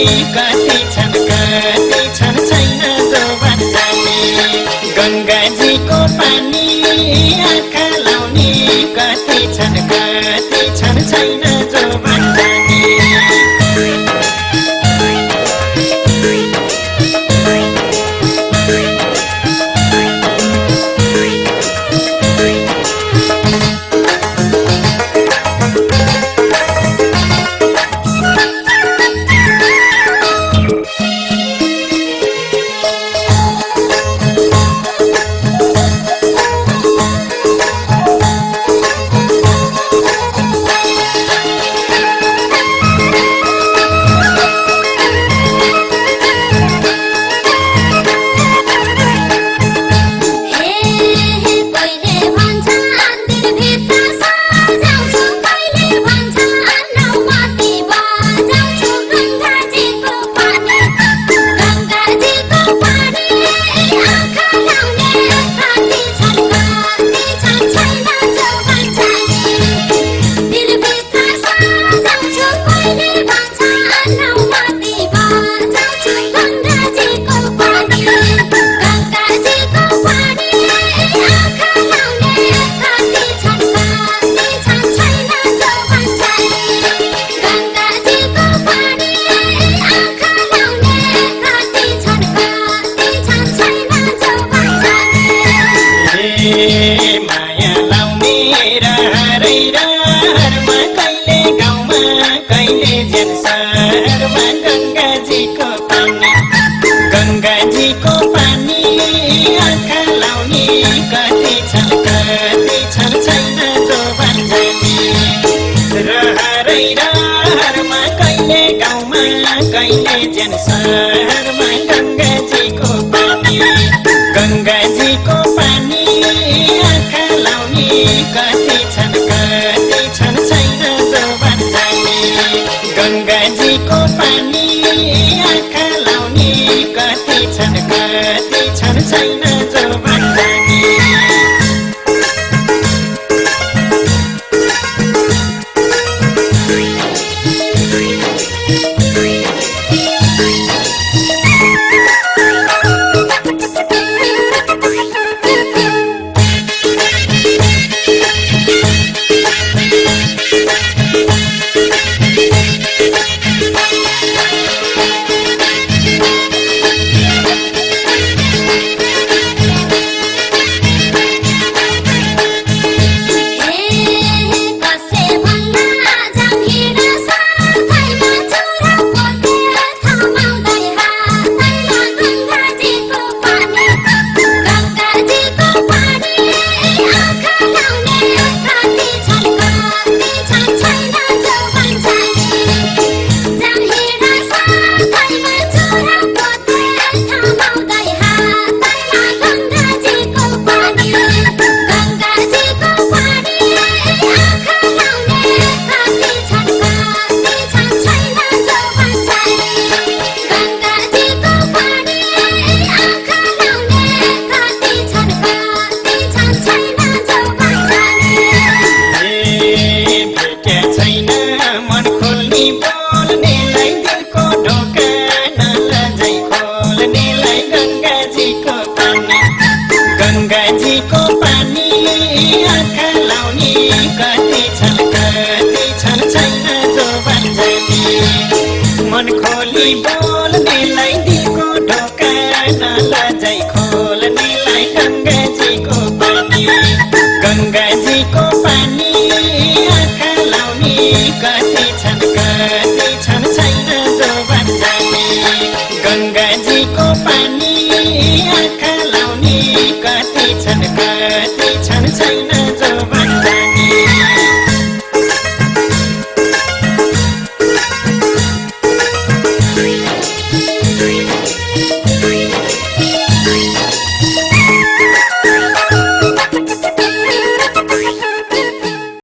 कति छन् छैन जोबान जाने गङ्गाजीको पानी आँखा लाउने कति छन् छैन जोबान जाने माया लाउने रहरै रहरमा कहिले गाउँमा कहिले जेल सहरमा गङ्गाजीको पानी आँखा लाउने कति छन् छैन जोबान जाने रहरै रहरमा कहिले गाउँमा कहिले जेल सहरमा गङ्गाजीको पानी आँखा लाउने कति छन् छैन जोबान जाने गङ्गाजीको पानी आँखा लाउने कति छन् छैन जोबान जाने गङ्गाजीको पानी आँखा लाउने कति छन् छैन जोबान जाने मन खोली बोल्नेलाई दिलको ढोका